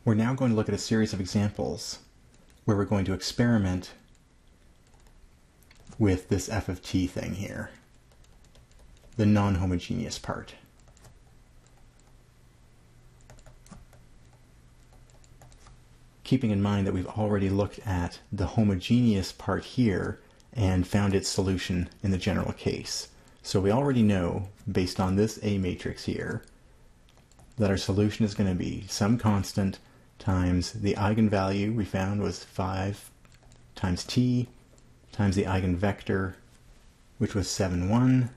We're now going to look at a series of examples where we're going to experiment with this f of t thing here, the non-homogeneous part. Keeping in mind that we've already looked at the homogeneous part here and found its solution in the general case. So we already know, based on this A matrix here, that our solution is going to be some constant times the eigenvalue we found was 5 times t times the eigenvector, which was 7, 1,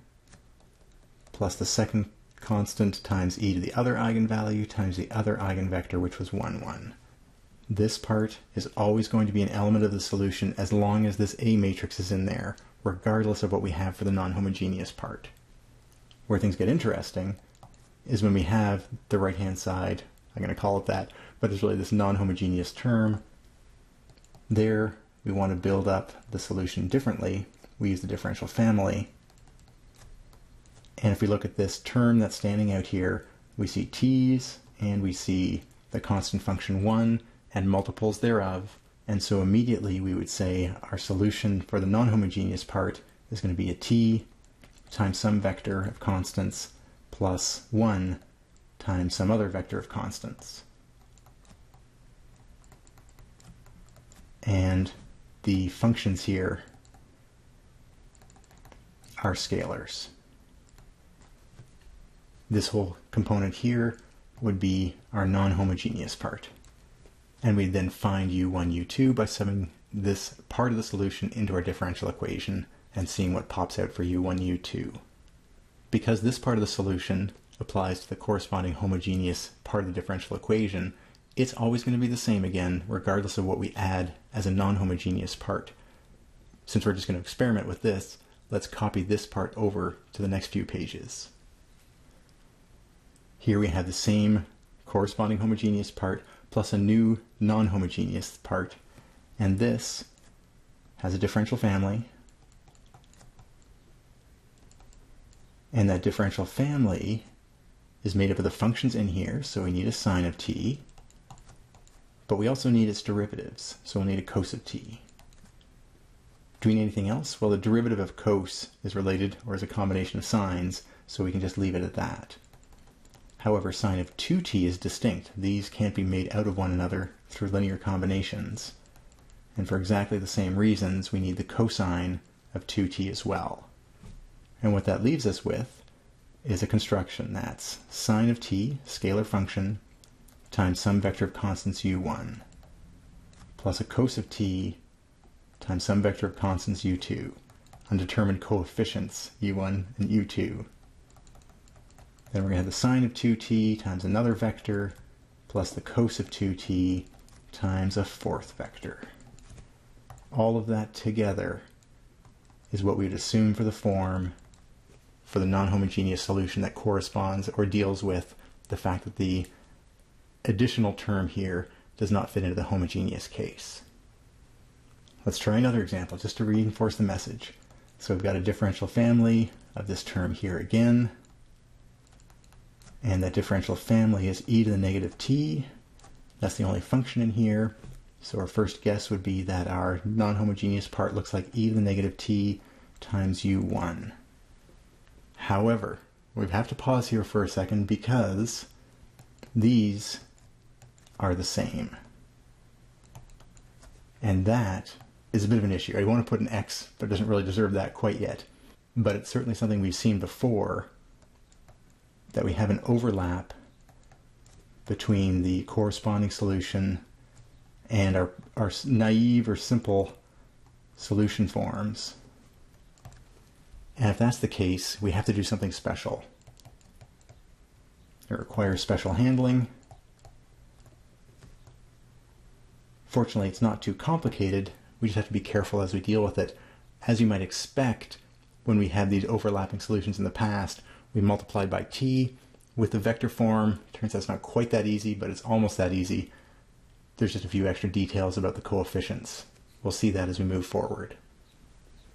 plus the second constant times e to the other eigenvalue times the other eigenvector, which was 1, 1. This part is always going to be an element of the solution as long as this A matrix is in there, regardless of what we have for the non-homogeneous part. Where things get interesting is when we have the right-hand side, I'm going to call it that, but it's really this non-homogeneous term. There, we want to build up the solution differently. We use the differential family. And if we look at this term that's standing out here, we see t's, and we see the constant function 1, and multiples thereof, and so immediately we would say our solution for the non-homogeneous part is going to be a t times some vector of constants plus 1 times some other vector of constants. And the functions here are scalars. This whole component here would be our non-homogeneous part. And we then find u1, u2 by summing this part of the solution into our differential equation and seeing what pops out for u1, u2. Because this part of the solution applies to the corresponding homogeneous part of the differential equation, it's always going to be the same again, regardless of what we add as a non-homogeneous part. Since we're just going to experiment with this, let's copy this part over to the next few pages. Here we have the same corresponding homogeneous part plus a new non-homogeneous part, and this has a differential family, and that differential family is made up of the functions in here, so we need a sine of t, but we also need its derivatives, so we'll need a cos of t. Do we need anything else? Well, the derivative of cos is related, or is a combination of sines, so we can just leave it at that. However, sine of 2t is distinct. These can't be made out of one another through linear combinations. And for exactly the same reasons, we need the cosine of 2t as well. And what that leaves us with is a construction that's sine of t, scalar function, times some vector of constants u1, plus a cos of t times some vector of constants u2, undetermined coefficients u1 and u2. Then we're going to have the sine of 2t times another vector plus the cos of 2t times a fourth vector. All of that together is what we would assume for the form for the non-homogeneous solution that corresponds or deals with the fact that the additional term here does not fit into the homogeneous case. Let's try another example just to reinforce the message. So we've got a differential family of this term here again. And that differential family is e to the negative t. That's the only function in here. So our first guess would be that our non-homogeneous part looks like e to the negative t times u1. However, we have to pause here for a second because these are the same. And that is a bit of an issue. I want to put an X, but it doesn't really deserve that quite yet. But it's certainly something we've seen before, that we have an overlap between the corresponding solution and our naive or simple solution forms. And if that's the case, we have to do something special. It requires special handling. Fortunately, it's not too complicated. We just have to be careful as we deal with it. As you might expect, when we had these overlapping solutions in the past, we multiplied by t. With the vector form, turns out it's not quite that easy, but it's almost that easy. There's just a few extra details about the coefficients. We'll see that as we move forward.